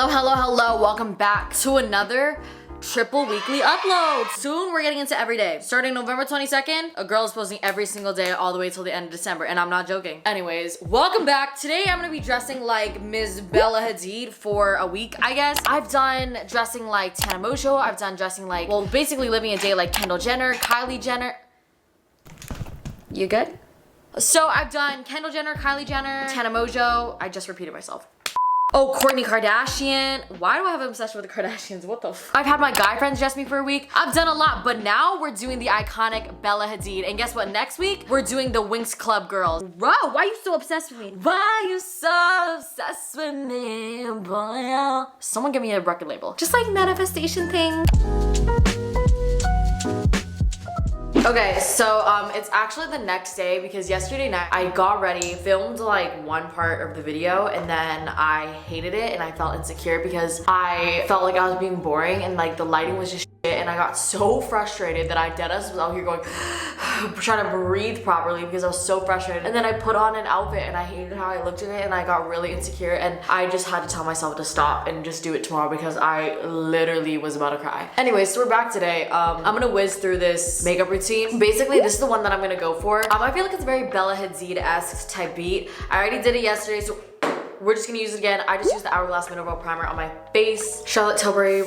Hello. Welcome back to another triple weekly upload. Soon we're getting into every day. Starting November 22nd, a girl is posting every single day all the way till the end of December, and I'm not joking. Anyways, welcome back. Today I'm gonna be dressing like Ms. Bella Hadid for a week, I guess. I've done dressing like Tana Mojo. I've done dressing like, well, basically living a day like Kendall Jenner, Kylie Jenner. You good? So I've done Kendall Jenner, Kylie Jenner, Tana Mojo. I just repeated myself. Oh, Kourtney Kardashian. Why do I have an obsession with the Kardashians? What the f? I've had my guy friends dress me for a week. I've done a lot, but now we're doing the iconic Bella Hadid. And guess what? Next week, we're doing the Winx Club girls. Bro, why are you so obsessed with me? Why are you so obsessed with me, boy? Someone give me a record label. Just like manifestation thing. Okay, so it's actually the next day because yesterday night I got ready, filmed like one part of the video, and then I hated it and I felt insecure because I felt like I was being boring and like the lighting was just shit, and I got so frustrated that I deadass was out here going trying to breathe properly because I was so frustrated. And then I put on an outfit and I hated how I looked in it and I got really insecure, and I just had to tell myself to stop and just do it tomorrow because I literally was about to cry. Anyways, so we're back today. I'm gonna whiz through this makeup routine. Basically, this is the one that I'm gonna go for. I feel like it's a very Bella Hadid-esque type beat. I already did it yesterday, so we're just gonna use it again. I just used the Hourglass Mineral Primer on my face. Charlotte Tilbury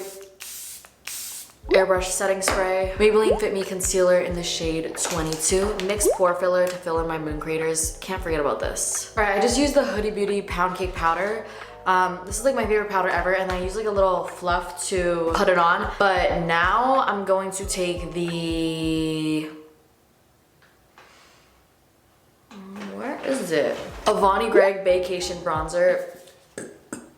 Airbrush Setting Spray. Maybelline Fit Me Concealer in the shade 22. NYX Pore Filler to fill in my moon craters. Can't forget about this. Alright, I just used the Huda Beauty Pound Cake Powder. This is like my favorite powder ever, and I use like a little fluff to put it on. But now I'm going to take the... where is it? Avani Greg Vacation Bronzer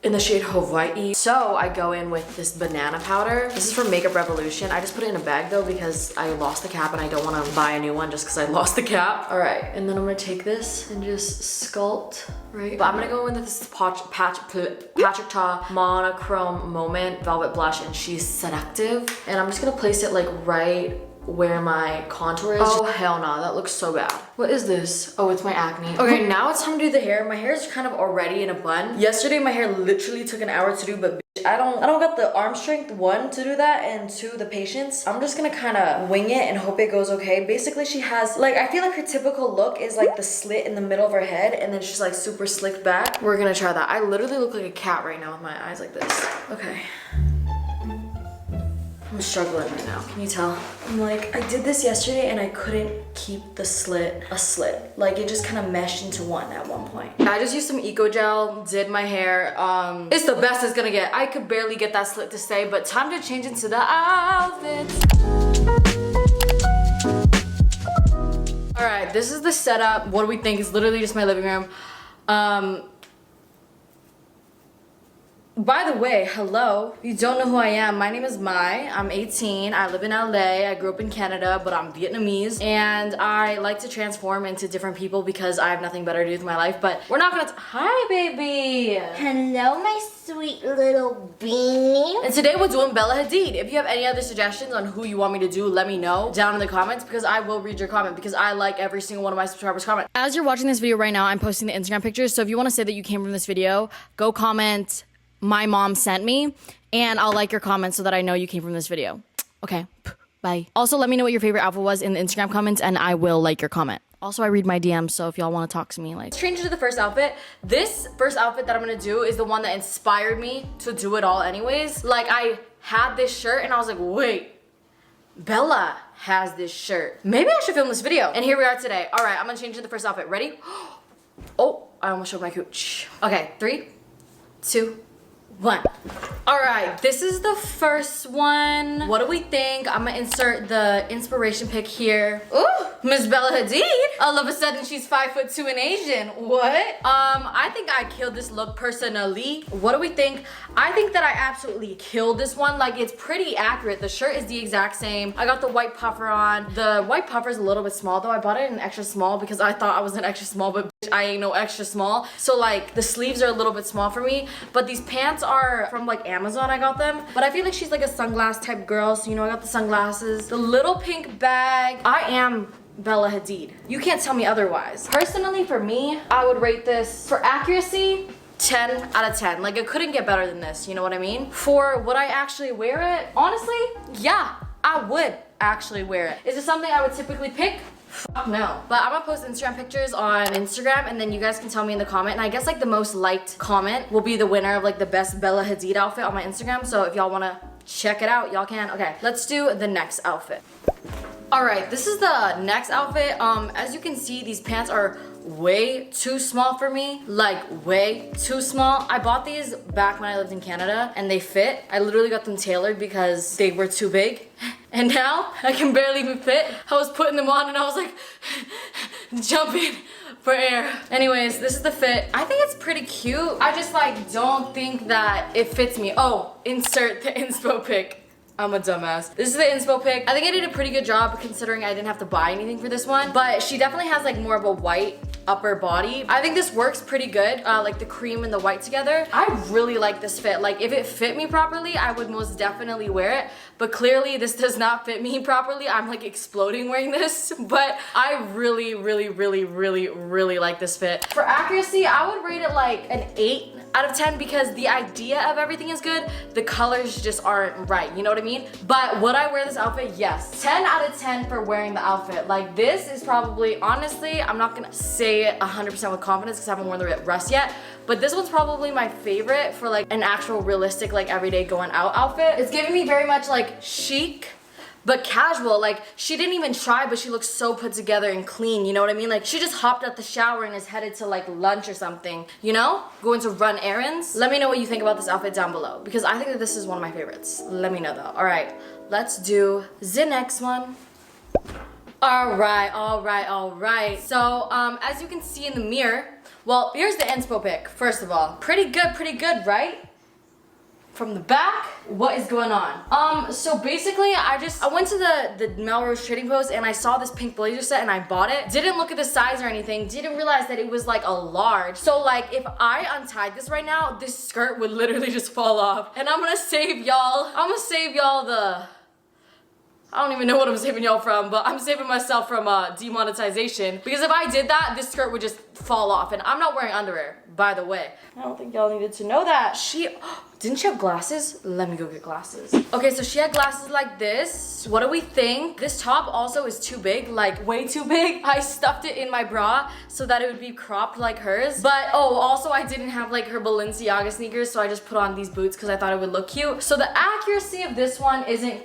in the shade Hawaii. So I go in with this banana powder. This is from Makeup Revolution. I just put it in a bag though because I lost the cap and I don't want to buy a new one just because I lost the cap. All right, and then I'm gonna take this and just sculpt, right? But I'm gonna go in with this Patrick Ta Monochrome Moment Velvet Blush, and she's seductive. And I'm just gonna place it like right where my contour is. Oh hell no, that looks so bad. What is this? Oh, it's my acne. Okay, now it's time to do the hair. My hair is kind of already in a bun. Yesterday my hair literally took an hour to do, but bitch, I don't got the arm strength, one, to do that, and two, the patience. I'm just gonna kind of wing it and hope it goes okay. Basically, she has like, I feel like her typical look is like the slit in the middle of her head, and then she's like super slicked back. We're gonna try that. I literally look like a cat right now with my eyes like this. Okay. I'm struggling right now, can you tell? I'm like, I did this yesterday and I couldn't keep the slit a slit. Like it just kind of meshed into one at one point. I just used some Eco Gel, did my hair. It's the best it's gonna get. I could barely get that slit to stay, but time to change into the outfit. All right, this is the setup. What do we think? It's literally just my living room. By the way, hello. If you don't know who I am, my name is Mai. I'm 18. I live in LA. I grew up in Canada, but I'm Vietnamese. And I like to transform into different people because I have nothing better to do with my life. But we're not gonna... Hi, baby. Hello, my sweet little beanie. And today we're doing Bella Hadid. If you have any other suggestions on who you want me to do, let me know down in the comments because I will read your comment because I like every single one of my subscribers' comments. As you're watching this video right now, I'm posting the Instagram pictures. So if you want to say that you came from this video, go comment "My mom sent me," and I'll like your comment so that I know you came from this video. Okay, bye. Also, let me know what your favorite outfit was in the Instagram comments and I will like your comment. Also, I read my DMs, so if y'all want to talk to me, like... Let's change to the first outfit. This first outfit that I'm gonna do is the one that inspired me to do it all anyways. Like, I had this shirt and I was like, wait, Bella has this shirt. Maybe I should film this video. And here we are today. All right, I'm gonna change to the first outfit. Ready? Oh, I almost showed my cooch. Okay, 3, 2, 1. All right, this is the first one. What do we think? I'm gonna insert the inspiration pic here. Ooh, Miss Bella Hadid. All of a sudden, she's 5'2" and Asian. What? I think I killed this look personally. What do we think? I think that I absolutely killed this one. Like, it's pretty accurate. The shirt is the exact same. I got the white puffer on. The white puffer is a little bit small though. I bought it in extra small because I thought I was an extra small, but bitch, I ain't no extra small. So like, the sleeves are a little bit small for me, but these pants are from like Amazon. I got them, but I feel like she's like a sunglass type girl, so you know, I got the sunglasses, the little pink bag. I am Bella Hadid. You can't tell me otherwise. Personally, for me, I would rate this for accuracy 10 out of 10. Like, it couldn't get better than this, you know what I mean? For would I actually wear it? Honestly, yeah, I would actually wear it. Is it something I would typically pick? Fuck no. But I'm gonna post Instagram pictures on Instagram, and then you guys can tell me in the comment. And I guess like the most liked comment will be the winner of like the best Bella Hadid outfit on my Instagram. So if y'all wanna check it out, y'all can. Okay, let's do the next outfit. All right, this is the next outfit. As you can see, these pants are way too small for me, like way too small. I bought these back when I lived in Canada and they fit. I literally got them tailored because they were too big. And now I can barely even fit. I was putting them on and I was like jumping for air. Anyways, this is the fit. I think it's pretty cute. I just like don't think that it fits me. Oh, insert the inspo pic. I'm a dumbass. This is the inspo pic. I think I did a pretty good job considering I didn't have to buy anything for this one, but she definitely has like more of a white upper body. I think this works pretty good, like the cream and the white together. I really like this fit. Like if it fit me properly, I would most definitely wear it, but clearly this does not fit me properly. I'm like exploding wearing this, but I really like this fit. For accuracy, I would rate it like an 8 out of 10 because the idea of everything is good. The colors just aren't right, you know what I mean? But would I wear this outfit? Yes. 10 out of 10 for wearing the outfit. Like this is probably, honestly, I'm not gonna say it 100% with confidence because I haven't worn the rest yet, but this one's probably my favorite for like an actual realistic like everyday going out outfit. It's giving me very much like chic, but casual. Like she didn't even try, but she looks so put together and clean, you know what I mean? Like she just hopped out the shower and is headed to like lunch or something, you know? Going to run errands. Let me know what you think about this outfit down below because I think that this is one of my favorites. Let me know though. All right, let's do the next one. All right. So, as you can see in the mirror, well, here's the inspo pic, first of all. Pretty good, right? From the back, what is going on? So basically, I went to the Melrose Trading Post and I saw this pink blazer set and I bought it. Didn't look at the size or anything, didn't realize that it was like a large. So like, if I untied this right now, this skirt would literally just fall off. And I'm gonna save y'all the... I don't even know what I'm saving y'all from, but I'm saving myself from demonetization. Because if I did that, this skirt would just fall off. And I'm not wearing underwear, by the way. I don't think y'all needed to know that. Didn't she have glasses? Let me go get glasses. Okay, so she had glasses like this. What do we think? This top also is too big, like way too big. I stuffed it in my bra so that it would be cropped like hers. But oh, also I didn't have like her Balenciaga sneakers, so I just put on these boots because I thought it would look cute. So the accuracy of this one isn't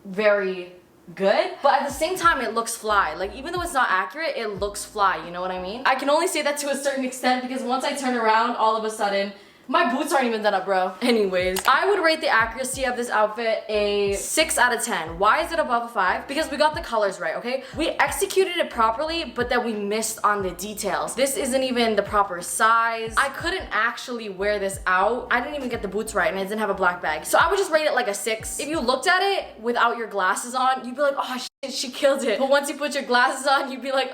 very good, but at the same time it looks fly. Like even though it's not accurate, it looks fly, you know what I mean? I can only say that to a certain extent because once I turn around, all of a sudden my boots aren't even done up, bro. Anyways, I would rate the accuracy of this outfit a 6 out of 10. Why is it above a 5? Because we got the colors right, okay? We executed it properly, but then we missed on the details. This isn't even the proper size. I couldn't actually wear this out. I didn't even get the boots right and it didn't have a black bag. So I would just rate it like a 6. If you looked at it without your glasses on, you'd be like, oh shit, she killed it. But once you put your glasses on, you'd be like,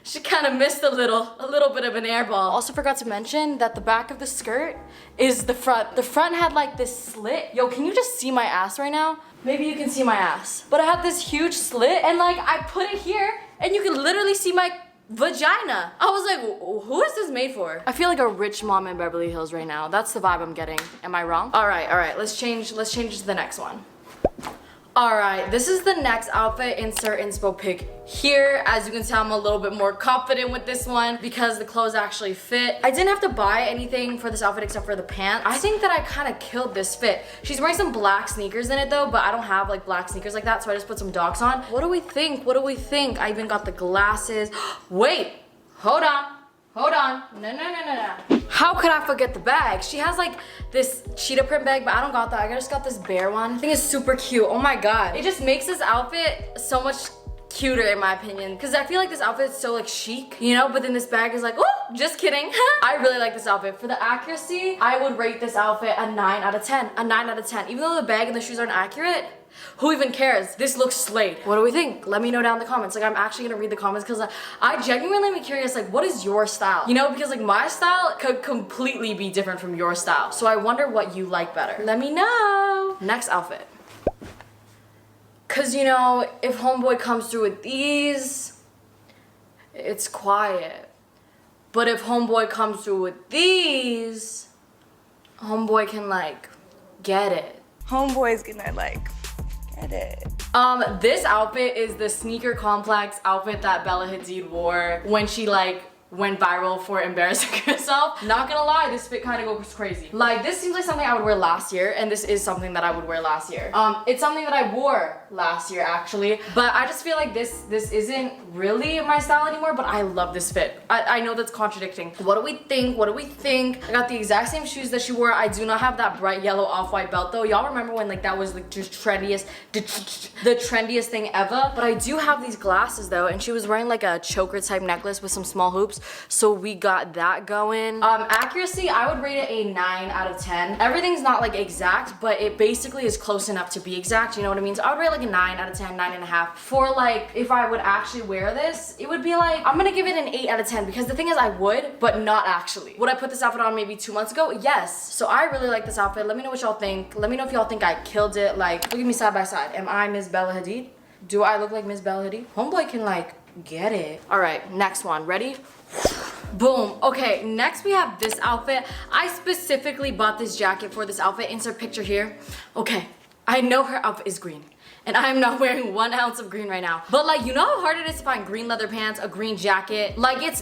she kind of missed a little bit of an airball. Also forgot to mention that the back of the skirt is the front. The front had like this slit. Yo, can you just see my ass right now? Maybe you can see my ass. But I had this huge slit and like I put it here and you can literally see my vagina. I was like, who is this made for? I feel like a rich mom in Beverly Hills right now. That's the vibe I'm getting. Am I wrong? All right, let's change to the next one. Alright, this is the next outfit. Insert inspo pic here. As you can tell, I'm a little bit more confident with this one because the clothes actually fit. I didn't have to buy anything for this outfit except for the pants. I think that I kind of killed this fit. She's wearing some black sneakers in it though, but I don't have like black sneakers like that, so I just put some docs on. What do we think? I even got the glasses. Wait, hold on. No. How could I forget the bag? She has like this cheetah print bag, but I don't got that. I just got this bear one. I think it's super cute. Oh my god. It just makes this outfit so much cuter in my opinion. Because I feel like this outfit is so like chic, you know? But then this bag is like, oh, just kidding. I really like this outfit. For the accuracy, I would rate this outfit a 9 out of 10. A 9 out of 10. Even though the bag and the shoes aren't accurate, who even cares? This looks slayed. What do we think? Let me know down in the comments. Like I'm actually gonna read the comments because I genuinely am curious, like what is your style? You know, because like my style could completely be different from your style. So I wonder what you like better. Let me know. Next outfit. Cause you know, if homeboy comes through with these, it's quiet. But if homeboy comes through with these, homeboy can like get it. Homeboy's gonna like get it. This outfit is the sneaker complex outfit that Bella Hadid wore when she like went viral for embarrassing herself. Not gonna lie, this fit kind of goes crazy. Like, this seems like something I would wear last year, and this is something that I would wear last year. It's something that I wore last year actually, but I just feel like this isn't really my style anymore, but I love this fit. I know that's contradicting. What do we think? What do we think? I got the exact same shoes that she wore. I do not have that bright yellow off-white belt though. Y'all remember when like that was like just the trendiest thing ever? But I do have these glasses though, and she was wearing like a choker type necklace with some small hoops. So we got that going. Accuracy, I would rate it a 9 out of 10. Everything's not like exact, but it basically is close enough to be exact, you know what I mean? So I would rate like a 9 out of 10, 9.5. For like, if I would actually wear this, it would be like, I'm gonna give it an 8 out of 10 because the thing is I would, but not actually. Would I put this outfit on maybe 2 months ago? Yes. So I really like this outfit. Let me know what y'all think. Let me know if y'all think I killed it. Like, look at me side by side. Am I Miss Bella Hadid? Do I look like Miss Bella Hadid? Homeboy can like get it. All right, next one. Ready? Boom. Okay, next we have this outfit. I specifically bought this jacket for this outfit. Insert picture here. Okay, I know her outfit is green, and I'm not wearing 1 ounce of green right now. But like, you know how hard it is to find green leather pants, a green jacket? Like, it's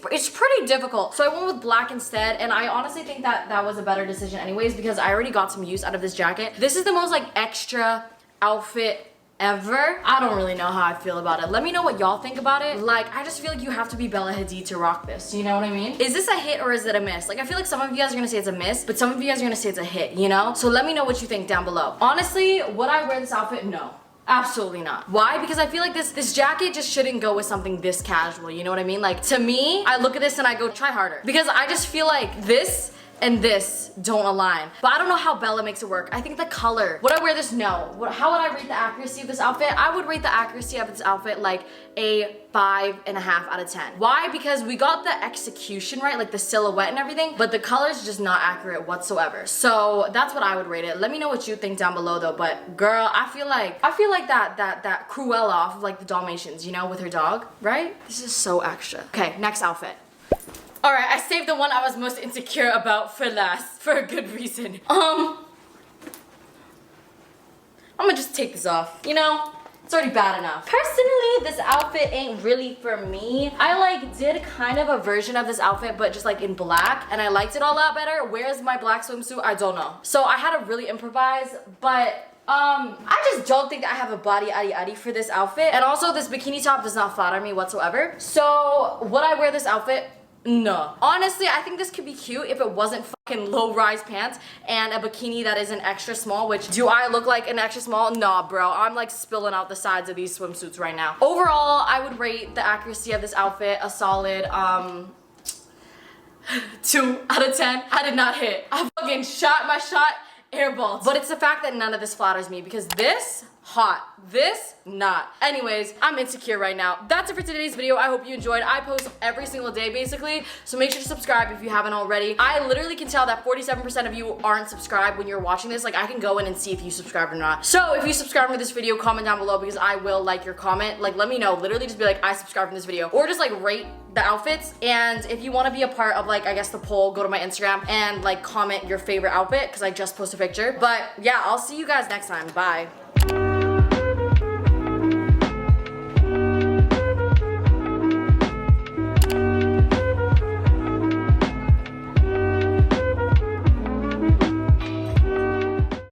pretty difficult. So I went with black instead, and I honestly think that that was a better decision anyways because I already got some use out of this jacket. This is the most like extra outfit ever. I don't really know how I feel about it. Let me know what y'all think about it. Like, I just feel like you have to be Bella Hadid to rock this. You know what I mean? Is this a hit or is it a miss? Like, I feel like some of you guys are gonna say it's a miss, but some of you guys are gonna say it's a hit, you know? So let me know what you think down below. Honestly, would I wear this outfit? No. Absolutely not. Why? Because I feel like this jacket just shouldn't go with something this casual, you know what I mean? Like, to me, I look at this and I go, try harder. Because I just feel like this and this don't align. But I don't know how Bella makes it work. I think the color. Would I wear this? No. How would I rate the accuracy of this outfit? I would rate the accuracy of this outfit like a 5.5 out of 10. Why? Because we got the execution right, like the silhouette and everything, but the color's just not accurate whatsoever. So that's what I would rate it. Let me know what you think down below though. But girl, I feel like that Cruella off of like the Dalmatians, you know, with her dog, right? This is so extra. Okay, next outfit. All right, I saved the one I was most insecure about for last, for a good reason. I'm gonna just take this off, you know? It's already bad enough. Personally, this outfit ain't really for me. I like did kind of a version of this outfit, but just like in black, and I liked it a lot better. Where's my black swimsuit? I don't know. So I had to really improvise, but I just don't think that I have a body addy for this outfit. And also this bikini top does not flatter me whatsoever. So would I wear this outfit? No. Honestly, I think this could be cute if it wasn't fucking low-rise pants and a bikini that isn't extra small, which do I look like an extra small? Nah, bro. I'm like spilling out the sides of these swimsuits right now. Overall, I would rate the accuracy of this outfit a solid, 2 out of 10. I did not hit. I fucking shot my shot, airballed. But it's the fact that none of this flatters me because this, hot. This, not. Anyways, I'm insecure right now. That's it for today's video. I hope you enjoyed. I post every single day basically, so make sure to subscribe if you haven't already. I literally can tell that 47% of you aren't subscribed when you're watching this. Like, I can go in and see if you subscribed or not. So if you subscribe for this video, comment down below because I will like your comment. Like, let me know. Literally just be like, I subscribed from this video. Or just like rate the outfits. And if you want to be a part of like, I guess the poll, go to my Instagram and like comment your favorite outfit because I just posted a picture. But yeah, I'll see you guys next time. Bye.